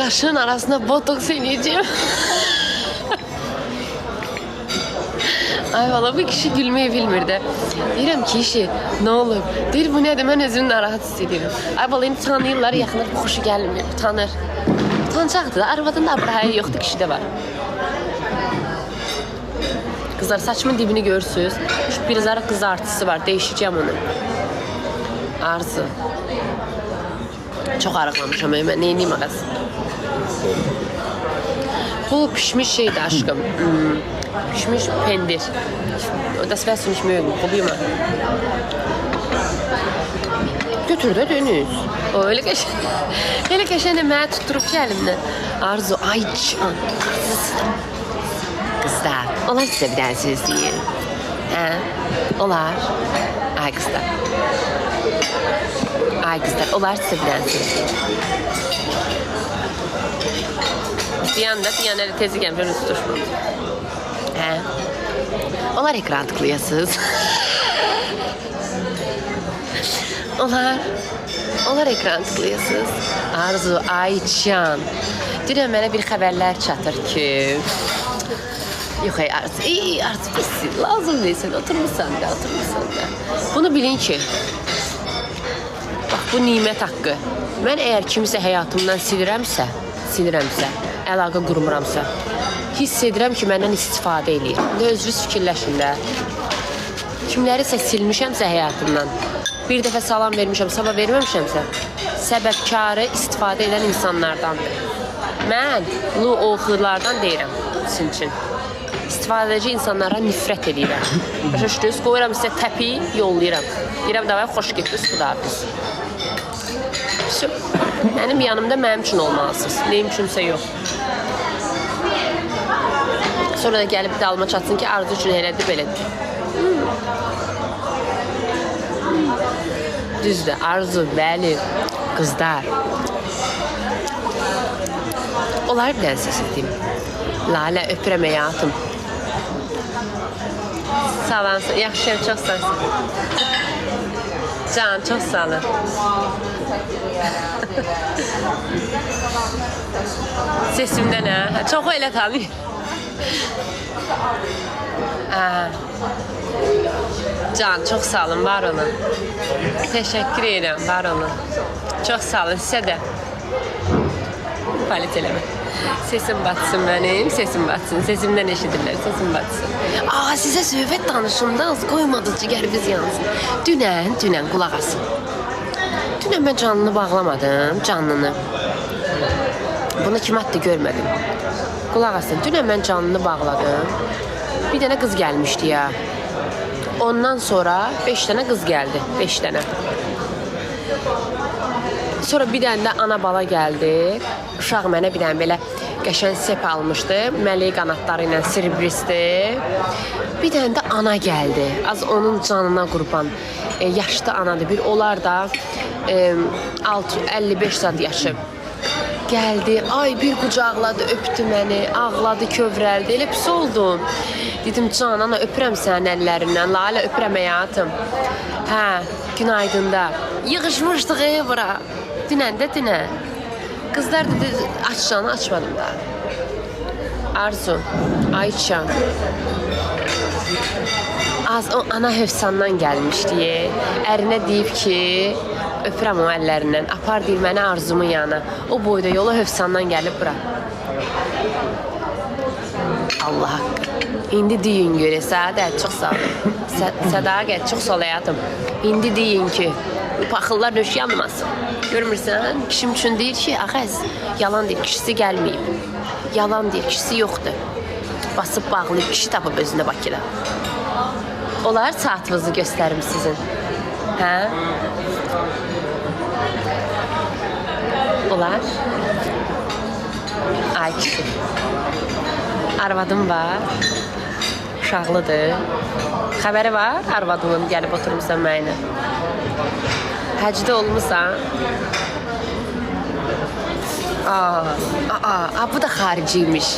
Kaşın arasında botoks eləyəcəm. Ay valla bir kişi gülmeyi bilmirdi. Deyirəm ki işi ne olur? Deyir bu nədir? Mən özümü narahat hissediyorum. Ay valla indi tanıyırlar, yaxınlar, bu xoşu gəlmir, utanır. Utanacaqdır. Arvadın da abrahayı yoxdur, kişi de var. Kızlar saçımın dibini görürsünüz. Şu bir zara kızartısı var. Değişeceğim onu. Arzu. Çok arıqlamışam. Ben neyiniyim ağız? Bu pişmiş şeydi aşkım. Pişmiş pendir. O da sifət sürmüşmüyor. Koluyum ha. Götür de dönüz. O öyle geçen. Öyle geçen de mənə tutturup ki elimden. Arzu ay can. Kızlar, onlar size bir dənə söz deyir. Hə? Onlar. Ay kızlar. Ay kızlar, onlar size bir dənə söz deyir. Diyan elə tezi gəlmir, üstü tutuşmadı. Hə? Onlar ekran tıklayasınız. Onlar ekran tıklayasınız. Arzu, Aycan. Dünən mənə bir xəbərlər çatır ki... Yox ay Arzu, Arzu bilsin, lazım değilsin, oturmuşsan da. Bunu bilin ki, bax bu nimət haqqı. Mən əgər kimisə həyatımdan silirəmsə, əlaqə qurmuramsa, hiss edirəm ki, məndən istifadə eləyir. Özünüz fikirləşin də. Kimlərisə silmişəmsə həyatımdan, bir dəfə salam vermişəm, sabah verməmişəmsə, səbəbkarı istifadə edən insanlardandır. Mən lu oxulardan deyirəm sizin üçün. İstifadə edici insanlara nifrət edirəm. Başa düşdünüz? Qoyuram sizə təpi, yollayıram. Deyirəm davay, xoş getdiniz, xudafız. Mənim yanımda mənim üçün olmalısınız. Neyim üçünsə yox. Sonra da gəlib dalıma çatsın ki, Arzu üçün elədir, belədir. Düzdür, Arzu, bəli, qızlar. Onlar bir dənə səs edeyim. Lalə, öpürəm həyatım. Sağ olun, yaxşıyam, çox sağ olun. Can, çox sağ olun. Sesimdən hə? Çoxu elə tanıyır. Can, çox sağ olun, var olun. Təşəkkür edirəm, var olun. Çox sağ olun, sizə də. Palet eləmə. Sesim batsın mənim, sesim batsın. Sesimdən eşidirlər, sesim batsın. Sizə söhbət danışımdan qoymadınız cigərimiz yansın. Dünən qulaq asın. Dünən mən canlını bağlamadım, canlını. Bunu kim hatta görmədim. Qulaq asın, dünən mən canlını bağladım. Bir dənə qız gəlmişdi ya. Ondan sonra 5 dənə qız gəldi, 5 dənə. Sonra bir dənə də ana bala gəldi. Uşaq mənə bir dənə belə qəşən sep almışdı. Mələk qanatları ilə sirbristi. Bir dənə də ana gəldi. Az onun canına qurban. Yaşlı anadır. Bir onlar da 55 saat yaşıb. Gəldi. Ay bir qucaqladı, öpdü məni. Ağladı, kövrəldi. Elə pis oldum. Dedim can ana öpürəm sənin əllərindən. Lalə öpürəm həyatım. Hə, günaydında. Yığışmışdıq bura. Dünən. Kızlar dedi açacağını açmadım da. Arzu, Ayça. Az o ana hövsandan gəlmiş deyə. Ərinə deyib ki, öpürəm o əllərindən. Apar deyir mənə Arzumun yanına. O boyda yola hövsandan gəlib bura. Allah haqqı. İndi deyin görə Səadət, çox sağ olun. Sədaqət, çox sağ ol həyatım. İndi deyin ki, paxıllar nöş yanmasın. Görmürsən, kişim üçün deyir ki, ağız, yalan deyir, kişisi gəlməyib. Yalan deyir, kişisi yoxdur. Basıb bağlayıb, kişi tapıb özünə Bakıda. Onlar saatınızı göstərim sizin. Hə? Onlar? Ay kişi. Arvadım var. Uşaqlıdır. Xəbəri var, arvadımın gəlib oturmuşsan mənə. Həcdə olmuşsan. Bu da xariciymiş.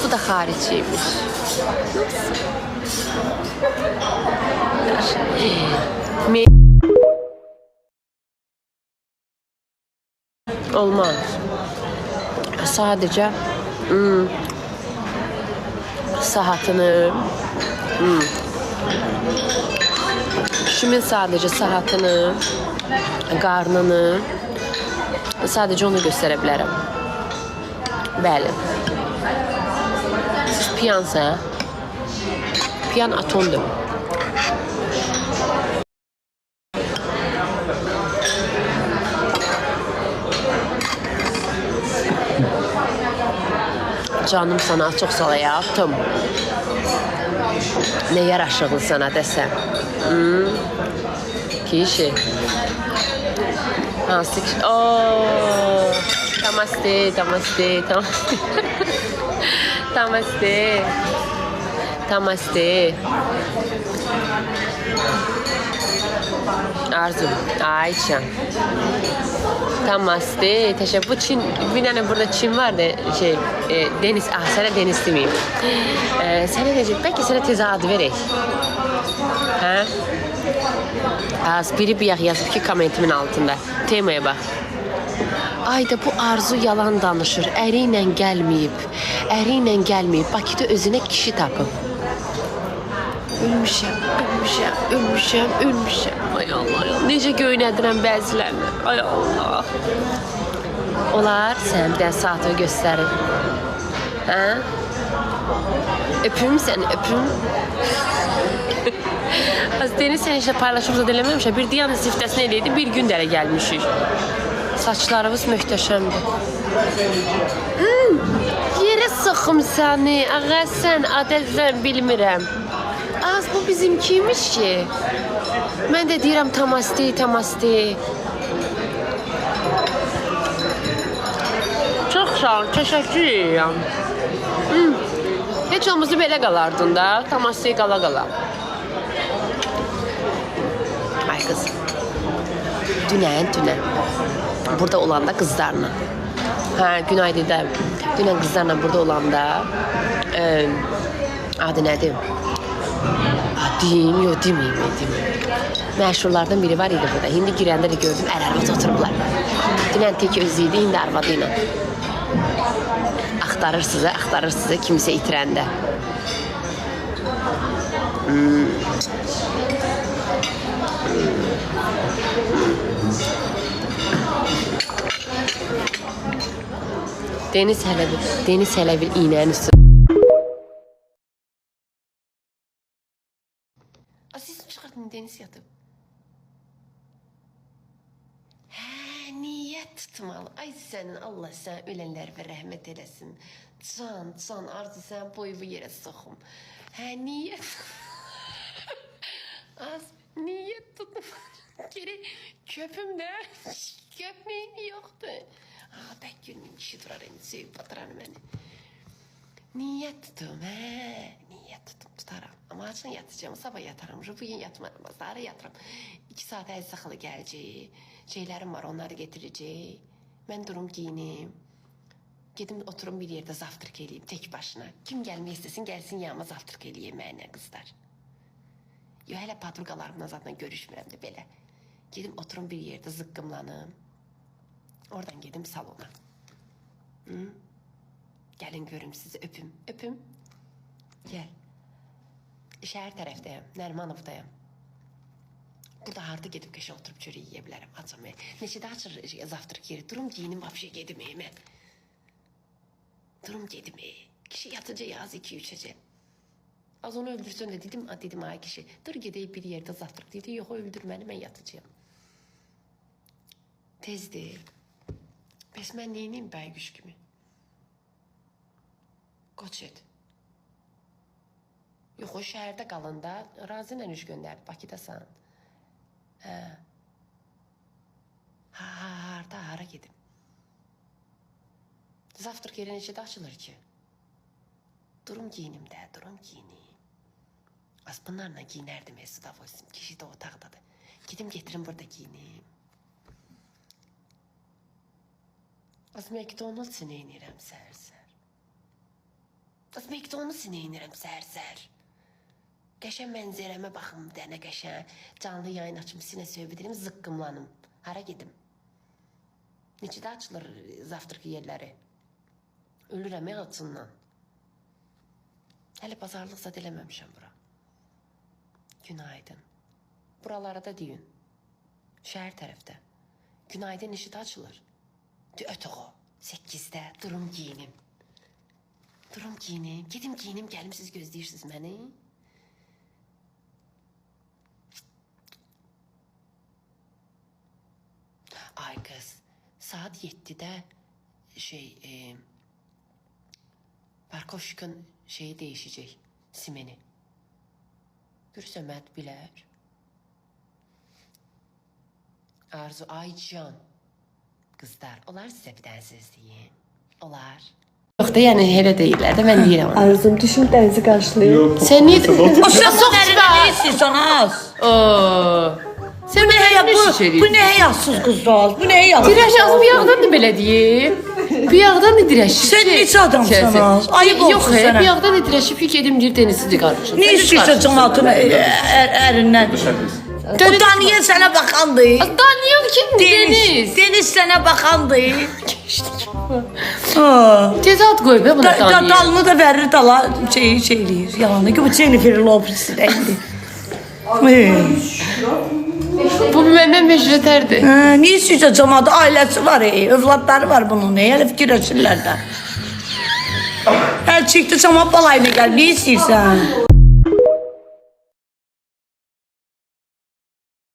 Bu da xariciymiş. Olmaz. Sadece saatini kişimin sadece saatini, qarnını, sadece onu göstərə bilərəm. Bəli. Siz piyansa, piyan atondur. Canım sana çok sağ hayatım. Ne yaraşıqlı sana desem. Kişi. Hansı kişi? Ooo. Namaste, namaste, namaste. Namaste. Namaste. Arzu, Ayça. Namaste. Teşekkür. Bu Çin, bir tane burada Çin var da Deniz, sana Deniz demeyeyim. Sana diyecek, belki sana teze adı verək. Ha? Az biri bir yazıb ki komentimin altında. Temaya bak. Ayda bu Arzu yalan danışır. Əri ilə gəlməyib. Bakıda özünə kişi tapıb. Ölmüşəm. Ay Allah. Necə göynədirəm bəzilərini. Ay Allah. Onlar sən bir saatı göstərir. Hə? Öpüm səni, öpüm. Az Deniz sen işte paylaşımda eləməmişəm. Bir diyan siftəsini eləydi, bir gün dələ gəlmişik. Saçlarımız möhtəşəmdir. Yerə sıxım səni. Ağa sən, adəzən bilmirəm. Az bu bizimkiymiş ki. Mən də deyirəm tamasti. Çox sağ ol, təşəkkür edirəm. Heç olmazsa belə qalardın da, tamasti qala. Ay kız. Dünən. Burada olanda qızlarla. Günaydın da. Dünən qızlarla burada olanda adı nədir? Demeyeyim. Məşhurlardan biri var idi burada. Hindi girəndə də gördüm, ər-arvad oturublar. Dünən tek özü idi, indi arvadı ilə. Axtarır sizi kimsə itirəndə. Deniz hələ bir iynənin üstü. Siz mi çıxardın Deniz yatıb? Niyyət tutmalı. Ay sənin Allah sən ölənlər və rəhmət eləsin. Can Arzu sən boyu bu yerə soxum. Niyyət. Niyyət tutmalı. Geri köpümdə. Köpməyim yoxdur. Bək gülməyim kişi durar, sevib batırar məni. Niyyət tutum, niyyət tutaram. Amma açın yatacağım, sabah yatarım. Bugün yatmaram, sonra yatıram. 2 saat Əziz xala gələcək. Şeylərim var, onları getirəcək. Mən durum giyinim. Gedim oturum bir yerdə zavtırk eləyim, tek başına. Kim gəlmək istəsin, gəlsin yanıma zavtırk eləyim mənə, qızlar. Hələ padruqalarımla zaten görüşmürəm də belə. Gedim oturum bir yerdə zıqqımlanım. Oradan gedim salona. Gəlin görüm sizi, öpüm. Gəl. Şəhər tərəfdəyəm, Nərmanovdayım. Burada harda gedib qəşə oturub çörək yeyə bilərəm, açam. Neçədə açır zavtırk yeri, durum giyinim, vapşe gedim mən. Durum gedim, kişi yatıcı yaz 2-3'əcə. Az onu öldürsün de dedim ay kişi, dur gedeyip bir yerde zavtırk dedi, yok öldürməni, mən yatıcıyam. Tezdir. Bəs mən neyiniyim bəygüş kimi? Qoç et. Yox, o şəhərdə qalında razı ilə üç göndərdi, Bakıdasan. Hara gedim? Zavtırk yeri neçədə açılır ki? Durum giyinim də, durum giyinim. Az bunlarla giyinərdim Mesut Avosim, kişi də otaqdadır. Gedim getirin burada giyinim. Az McDonald's neynirəm səhər-səhər. Az McDonald's neynirəm səhər-səhər. Qəşən mənzərəmə baxım, dənə qəşən. Canlı yayın açım, sinə söhbət edim, zıqqımlanım. Hara gedim? Neçədə açılır zavtraki yerləri? Ölürəm ya açından. Hələ bazarlıq zad eləməmişəm bura. Günaydın. Buralara da deyin. Şəhər tərəfdə. Günaydın neçədə açılır? Ötüğü. 8-də. Durum giyinim. Durum giyinim. Gedim giyinim. Gəlim siz gözləyirsiniz məni. Ay qız. Saat 7-də Parkoşkun şeyi değişecek. Simeni. Görürsə məhd bilər. Arzu, Aycan. Qızlar, onlar sizə bir dənə söz deyin. Olar. Yox da, yəni elə deyirlər də, mən deyirəm onu. Arzum düşün dənizi qarşılayır. Sən niyə... Uşaq soxçuda ne istiyorsan az? Sən Bu ne həyasız qızlar? Bu ne həyasız? Dirəş az bu yağdan da belə deyib. Bu yağdan da dirəşib. Sən neçə adamsan az? Ayıb Yox, olsun sənə. bu yağdan da dirəşib ki, gedim bir denizsiz qarşısın. Ne istiyorsan cemaatını ərindən? O Daniel sənə baxandı. Daniel kim? Deniz. Deniz sənə baxandı. Tez ad qoy be buna Daniel. Dalını da verir dala şeyləyir. Yalanı ki bu Jennifer Lopez rəngli. Bu məndən meşrətərdir. Ne istiyorsan cemaatı ailəsi var, övladları var bunun. Hələ fikirləşirlər də. Hər çıxdı cemaat balayına gəl, ne istiyorsan?